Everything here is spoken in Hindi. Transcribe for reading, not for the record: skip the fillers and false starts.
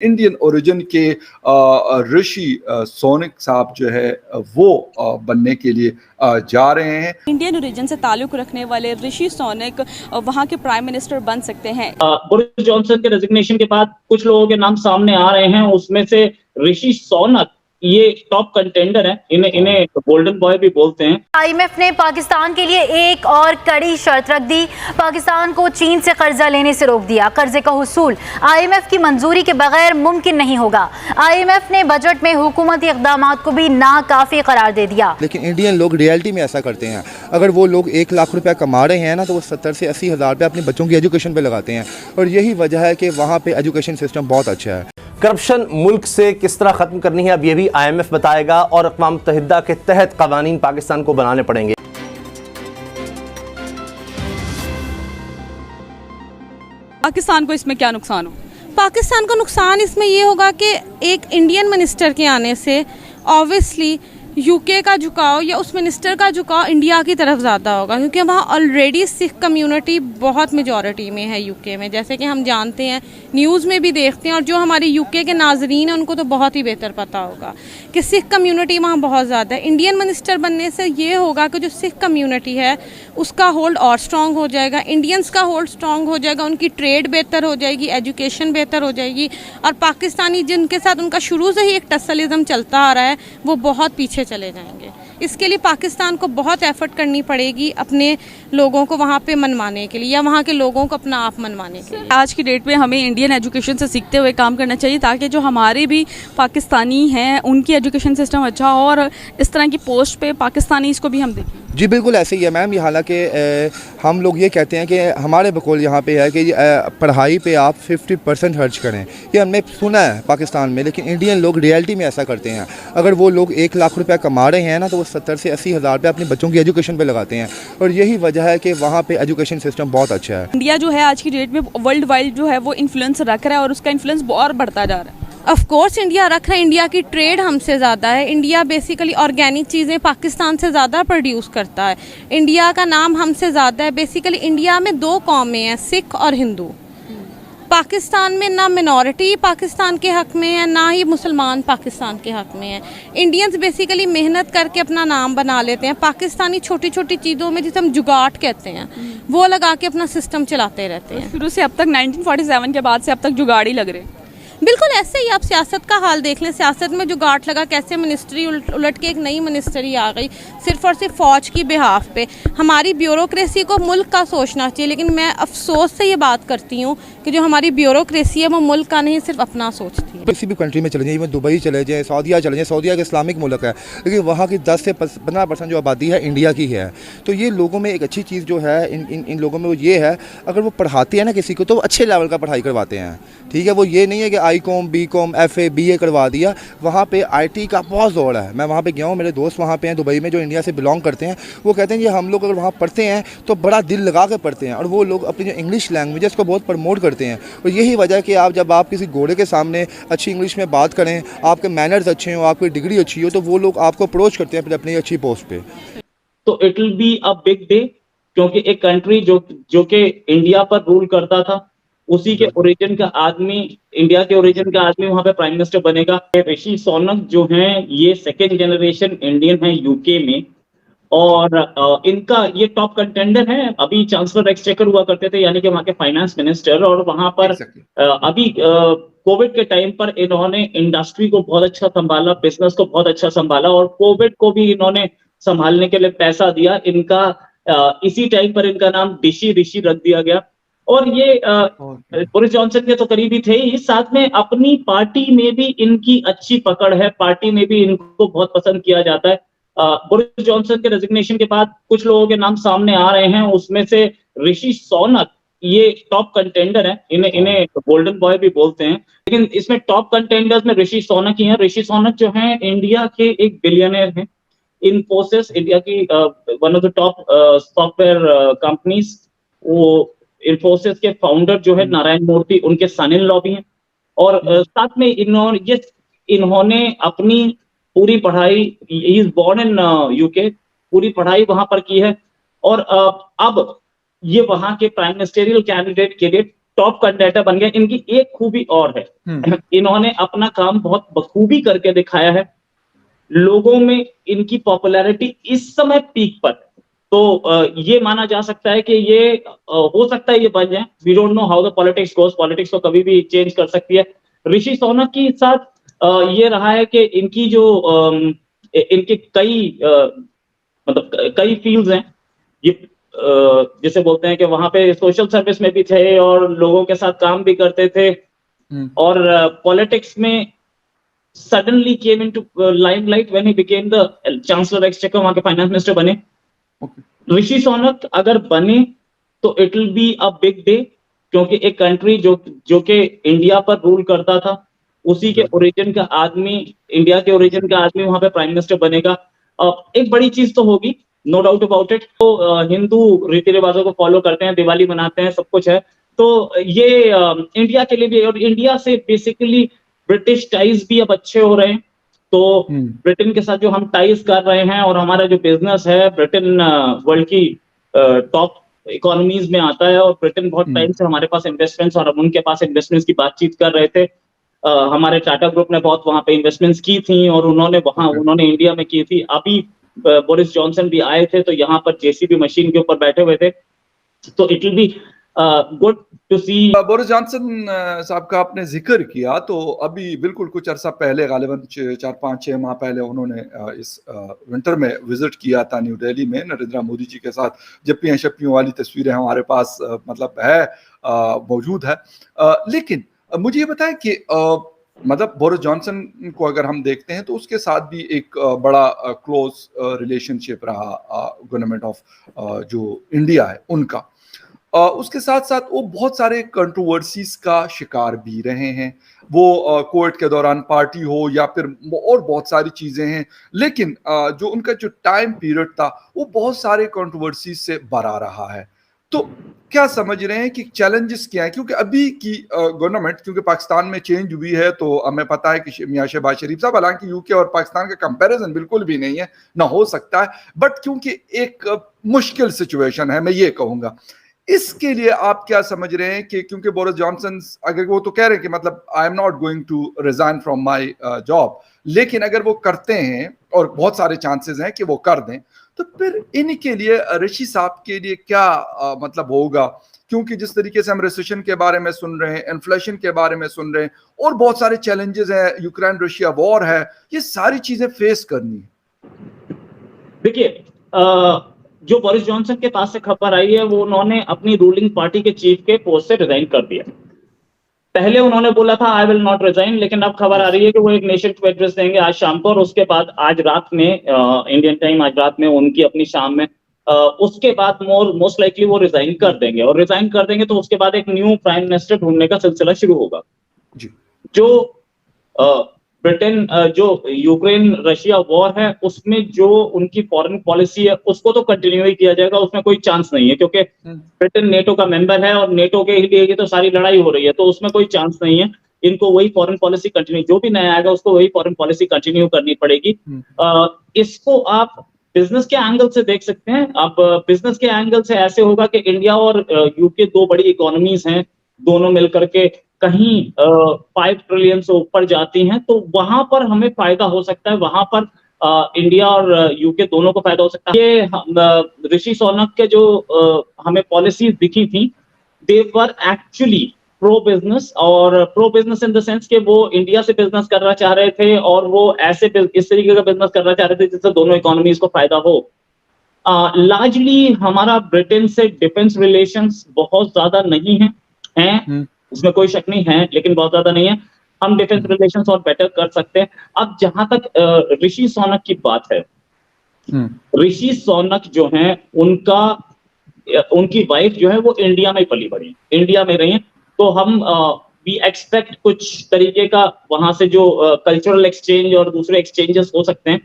इंडियन ओरिजिन के ऋषि सोनक साहब जो है वो बनने के लिए जा रहे हैं। इंडियन ओरिजिन से ताल्लुक रखने वाले ऋषि सोनक वहां के प्राइम मिनिस्टर बन सकते हैं। बोरिस जॉनसन के रेजिग्नेशन के बाद कुछ लोगों के नाम सामने आ रहे हैं, उसमें से ऋषि सोनक ये टॉप कंटेंडर है, इन्हें गोल्डन बॉय भी बोलते हैं। आईएमएफ ने पाकिस्तान के लिए एक और कड़ी शर्त रख दी। पाकिस्तान को चीन से कर्जा लेने से रोक दिया। कर्जे का हुसूल आईएमएफ की मंजूरी के बगैर मुमकिन नहीं होगा। आईएमएफ ने बजट में हुकूमती इक़दामात को भी नाकाफी करार दे दिया। लेकिन इंडियन लोग रियलिटी में ऐसा करते हैं, अगर वो लोग 1 लाख रुपया कमा रहे हैं ना, तो वो 70 से 80 हज़ार रुपये अपने बच्चों की एजुकेशन पे लगाते हैं, और यही वजह है कि वहाँ पे एजुकेशन सिस्टम बहुत अच्छा है। करप्शन मुल्क से किस तरह खत्म करनी है, अब ये भी आईएमएफ बताएगा, और अक़वाम मुत्तहिदा के तहत क़वानीन पाकिस्तान को बनाने पड़ेंगे। पाकिस्तान को इसमें क्या नुकसान हो? पाकिस्तान को नुकसान इसमें ये होगा कि एक इंडियन मिनिस्टर के आने से ऑब्वियसली यूके का झुकाव या उस मिनिस्टर का झुकाव इंडिया की तरफ ज़्यादा होगा, क्योंकि वहाँ ऑलरेडी सिख कम्युनिटी बहुत मेजॉरिटी में है यूके में, जैसे कि हम जानते हैं, न्यूज़ में भी देखते हैं, और जो हमारे यूके के नाजरीन हैं उनको तो बहुत ही बेहतर पता होगा कि सिख कम्युनिटी वहाँ बहुत ज़्यादा है। इंडियन मिनिस्टर बनने से ये होगा कि जो सिख कम्युनिटी है उसका होल्ड और स्ट्रॉन्ग हो जाएगा, इंडियंस का होल्ड स्ट्रॉन्ग हो जाएगा, उनकी ट्रेड बेहतर हो जाएगी, एजुकेशन बेहतर हो जाएगी, और पाकिस्तानी जिनके साथ उनका शुरू से ही एक टसलिज्म चलता आ रहा है वो बहुत पीछे चले जाएंगे। इसके लिए पाकिस्तान को बहुत एफर्ट करनी पड़ेगी अपने लोगों को वहाँ पे मनवाने के लिए, या वहाँ के लोगों को अपना आप मनवाने के लिए। आज की डेट में हमें इंडियन एजुकेशन से सीखते हुए काम करना चाहिए, ताकि जो हमारे भी पाकिस्तानी हैं उनकी एजुकेशन सिस्टम अच्छा हो, और इस तरह की पोस्ट पे पाकिस्तानी इसको भी हम देखें। जी बिल्कुल ऐसे ही है मैम। ये हालांकि हम लोग ये कहते हैं कि हमारे बकौल यहाँ पे है कि पढ़ाई पे आप 50% खर्च करें, ये हमने सुना है पाकिस्तान में, लेकिन इंडियन लोग रियलिटी में ऐसा करते हैं। अगर वो लोग 1 लाख रुपया कमा रहे हैं ना, तो वो 70 से 80 हज़ार रुपये अपने बच्चों की एजुकेशन पे लगाते हैं, और यही वजह है कि वहाँ पे एजुकेशन सिस्टम बहुत अच्छा है। इंडिया जो है आज की डेट में वर्ल्ड वाइड जो है वो इन्फ्लुएंस रख रहा है, और उसका इन्फ्लुएंस और बढ़ता जा रहा है। ऑफ कोर्स इंडिया रख रहा है, इंडिया की ट्रेड हमसे ज़्यादा है, इंडिया बेसिकली ऑर्गेनिक चीज़ें पाकिस्तान से ज़्यादा प्रोड्यूस करता है, इंडिया का नाम हमसे ज़्यादा है। बेसिकली इंडिया में 2 कौमें हैं, सिख और हिंदू। पाकिस्तान में ना मिनॉरिटी पाकिस्तान के हक़ में है, ना ही मुसलमान पाकिस्तान के हक़ में है। इंडियंस बेसिकली मेहनत करके अपना नाम बना लेते हैं। पाकिस्तानी छोटी छोटी चीज़ों में जिसे हम जुगाड़ कहते हैं वो लगा के अपना सिस्टम चलाते रहते हैं। शुरू से अब तक 1947 के बाद से अब तक जुगाड़ ही लग रहे हैं। बिल्कुल ऐसे ही आप सियासत का हाल देख लें, सियासत में जो गांठ लगा, कैसे मिनिस्ट्री उलट के एक नई मिनिस्ट्री आ गई सिर्फ और सिर्फ फ़ौज की बिहाफ पे। हमारी ब्यूरोक्रेसी को मुल्क का सोचना चाहिए, लेकिन मैं अफसोस से ये बात करती हूँ कि जो हमारी ब्यूरोक्रेसी है वो मुल्क का नहीं सिर्फ अपना सोचती है। किसी भी कंट्री में चले जाइए, दुबई चले जाएँ, सऊदीया चले जाएँ, सऊदीया एक इस्लामिक मुल्क है, लेकिन वहाँ की 10 से 15% जो आबादी है इंडिया की है। तो ये लोगों में एक अच्छी चीज़ जो है इन लोगों में वो ये है, अगर वो पढ़ाते हैं ना किसी को, तो अच्छे लेवल का पढ़ाई करवाते हैं। ठीक है, वो ये नहीं है कि आई.कॉम, बी.कॉम, FA, BA करवा दिया। वहाँ पे IT का बहुत ज़ोर है। मैं वहाँ पे गया हूँ, मेरे दोस्त वहाँ पे हैं दुबई में जो इंडिया से बिलोंग करते हैं, वो कहते हैं कि हम लोग अगर वहाँ पढ़ते हैं तो बड़ा दिल लगा के पढ़ते हैं, और वो लोग अपनी जो इंग्लिश लैंग्वेज है उसको बहुत प्रमोट करते हैं। और यही वजह है कि जब आप किसी घोड़े के सामने अच्छी इंग्लिश में बात करें, आपके मैनर्स अच्छे हों, आपकी डिग्री अच्छी हो, तो वो लोग आपको अप्रोच करते हैं अपनी अच्छी पोस्ट पे। तो it will be a big day, क्योंकि एक कंट्री जो कि इंडिया पर रूल करता था, उसी के ओरिजिन का आदमी, इंडिया के ओरिजिन का आदमी वहां पे प्राइम मिनिस्टर बनेगा। ऋषि सोनक जो हैं ये 2nd जनरेशन इंडियन है यूके में, और इनका ये टॉप कंटेंडर है। अभी चांसलर एक्सचेकर हुआ करते थे, यानी कि वहाँ के फाइनेंस मिनिस्टर, और वहां पर अभी कोविड के टाइम पर इन्होंने इंडस्ट्री को बहुत अच्छा संभाला, बिजनेस को बहुत अच्छा संभाला, और कोविड को भी इन्होंने संभालने के लिए पैसा दिया। इनका इसी टाइम पर इनका नाम ऋषि रख दिया गया। और ये बोरिस जॉनसन के तो करीबी थे ही, साथ में अपनी पार्टी में भी इनकी अच्छी पकड़ है, पार्टी में भी इनको बहुत पसंद किया जाता है। बोरिस जॉनसन के रेजिग्नेशन के बाद कुछ लोगों के नाम सामने आ रहे हैं, उसमें से ऋषि सोनक ये टॉप कंटेंडर है, इन्हें गोल्डन बॉय भी बोलते हैं, लेकिन इसमें टॉप कंटेंडर्स में ऋषि सोनक ही है। ऋषि सोनक जो है इंडिया के एक बिलियनर हैं। इन्फोसिस, इंडिया की one of the top software companies, वो इन्फोसिस के फाउंडर जो है नारायण मूर्ति, उनके सन इन लॉ भी हैं। और साथ में इन्होंने अपनी पूरी पढ़ाई, he is born in UK, पूरी पढ़ाई वहां पर की है, और अब ये वहां के प्राइम मिनिस्टेरियल कैंडिडेट के लिए टॉप कंटेंटर बन गए। इनकी एक खूबी और है, इन्होंने अपना काम बहुत बखूबी करके दिखाया है। लोगों में इनकी पॉपुलैरिटी इस समय पीक पर, तो ये माना जा सकता है कि ये हो सकता है ये बन जाए। We don't know how the politics goes, politics तो कभी भी चेंज कर सकती है। ऋषि सोनक के साथ ये रहा है कि इनकी जो इनके कई मतलब कई फील्ड्स हैं, ये जिसे बोलते हैं कि वहां पे सोशल सर्विस में भी थे और लोगों के साथ काम भी करते थे, और पॉलिटिक्स में suddenly came into limelight when he became the chancellor exchequer, वहां के फाइनेंस मिनिस्टर बने। ऋषि सोनक अगर बने तो it will be a big day, क्योंकि एक कंट्री जो कि इंडिया पर रूल करता था, उसी के ओरिजिन का आदमी, इंडिया के ओरिजिन का आदमी वहां पे प्राइम मिनिस्टर बनेगा। एक बड़ी चीज तो होगी, नो डाउट अबाउट इट। तो हिंदू रीति रिवाजों को फॉलो करते हैं, दिवाली मनाते हैं, सब कुछ है, तो ये इंडिया के लिए भी, और इंडिया से बेसिकली ब्रिटिश टाइज भी अब अच्छे हो रहे हैं। तो ब्रिटेन के साथ जो हम टाइज कर रहे हैं, और हमारा जो बिजनेस है, ब्रिटेन वर्ल्ड की टॉप इकोनॉमीज में आता है, और ब्रिटेन बहुत टाइम से हमारे पास इन्वेस्टमेंट्स और हम उनके पास इन्वेस्टमेंट्स की बातचीत कर रहे थे। हमारे टाटा ग्रुप ने बहुत वहां पे इन्वेस्टमेंट्स की थी, और उन्होंने इंडिया में की थी। अभी बोरिस जॉनसन भी आए थे, तो यहाँ पर जेसीबी मशीन के ऊपर बैठे हुए थे। तो it will be good to see. Boris Johnson साहब का आपने जिक्र किया, तो अभी बिल्कुल कुछ अरसा पहले, गालिबन 4-5-6 माह पहले उन्होंने इस विंटर में विजिट किया था न्यू दिल्ली में नरेंद्र मोदी जी के साथ। जप्पियां शप्पियों वाली तस्वीरें हमारे पास मतलब है, मौजूद है। लेकिन मुझे ये बताएं कि मतलब बोरिस जॉनसन को अगर हम देखते हैं तो उसके साथ भी एक बड़ा क्लोज रिलेशनशिप रहा गवर्नमेंट ऑफ जो इंडिया है उनका। उसके साथ साथ वो बहुत सारे कंट्रोवर्सीज का शिकार भी रहे हैं, वो कोविड के दौरान पार्टी हो या फिर और बहुत सारी चीजें हैं। लेकिन जो उनका जो टाइम पीरियड था वो बहुत सारे कंट्रोवर्सीज से भरा रहा है। तो क्या समझ रहे हैं कि चैलेंजेस क्या है? क्योंकि अभी की गवर्नमेंट, क्योंकि पाकिस्तान में चेंज हुई है, तो हमें पता है कि मियां शहबाज शरीफ साहब, हालांकि यूके और पाकिस्तान का कंपैरिजन बिल्कुल भी नहीं है, ना हो सकता है, बट क्योंकि एक मुश्किल सिचुएशन है, मैं ये कहूंगा। इसके लिए आप क्या समझ रहे हैं कि क्योंकि बोरिस जॉनसन, अगर वो तो कह रहे हैं कि मतलब I am not going to resign from my job, लेकिन अगर वो करते हैं, और बहुत सारे चांसेस हैं कि वो कर दें, तो फिर इनके लिए, ऋषि साहब के लिए क्या मतलब होगा? क्योंकि जिस तरीके से हम रिसेशन के बारे में सुन रहे हैं, इन्फ्लेशन के बारे में सुन रहे हैं, और बहुत सारे चैलेंजेस हैं, यूक्रेन रशिया वॉर है, ये सारी चीजें फेस करनी है। देखिए, जो बोरिस जॉनसन के पास से खबर आई है, वो उन्होंने अपनी रूलिंग पार्टी के चीफ के पोस्ट से रिजाइन कर दिया। पहले उन्होंने बोला था आई विल नॉट रिजाइन, लेकिन अब खबर आ रही है कि वो एक नेशन को एड्रेस देंगे आज शाम को, और उसके बाद आज रात में इंडियन टाइम, आज रात में उनकी अपनी शाम में, उसके बाद मोस्ट लाइकली वो रिजाइन कर देंगे, और रिजाइन कर देंगे तो उसके बाद एक न्यू प्राइम मिनिस्टर ढूंढने का सिलसिला शुरू होगा। जी। जो ब्रिटेन, जो यूक्रेन रशिया वॉर है, उसमें जो उनकी फॉरेन पॉलिसी है उसको तो कंटिन्यू ही किया जाएगा, उसमें कोई चांस नहीं है, क्योंकि ब्रिटेन नेटो का मेंबर है और नेटो के लिए तो सारी लड़ाई हो रही है, तो उसमें कोई चांस नहीं है। इनको वही फॉरेन पॉलिसी कंटिन्यू, जो भी नया आएगा उसको वही फॉरेन पॉलिसी कंटिन्यू करनी पड़ेगी। इसको आप बिजनेस के एंगल से देख सकते हैं। अब बिजनेस के एंगल से ऐसे होगा कि इंडिया और यूके दो बड़ी इकोनॉमीज हैं, दोनों मिलकर के कहीं 5 ट्रिलियन से ऊपर जाती हैं, तो वहां पर हमें फायदा हो सकता है, वहां पर इंडिया और यूके दोनों को फायदा हो सकता है। ये ऋषि सोनक के जो हमें पॉलिसीज दिखी थी, दे वर एक्चुअली प्रो बिजनेस, और pro business in the sense कि वो इंडिया से बिजनेस करना चाह रहे थे, और वो ऐसे इस तरीके का बिजनेस करना चाह रहे थे जिससे दोनों इकोनॉमीज को फायदा हो। लार्जली हमारा ब्रिटेन से डिफेंस रिलेशंस बहुत ज्यादा नहीं हैं, उसमें कोई शक नहीं है, लेकिन बहुत ज्यादा नहीं है। हम डिफेंस रिलेशंस और बेटर कर सकते हैं। अब जहां तक ऋषि सोनक की बात है, ऋषि सोनक जो है, उनकी वाइफ जो है वो इंडिया में पली बड़ी, इंडिया में रही है, तो हम वी एक्सपेक्ट कुछ तरीके का वहां से जो कल्चरल एक्सचेंज और दूसरे एक्सचेंजेस हो सकते हैं।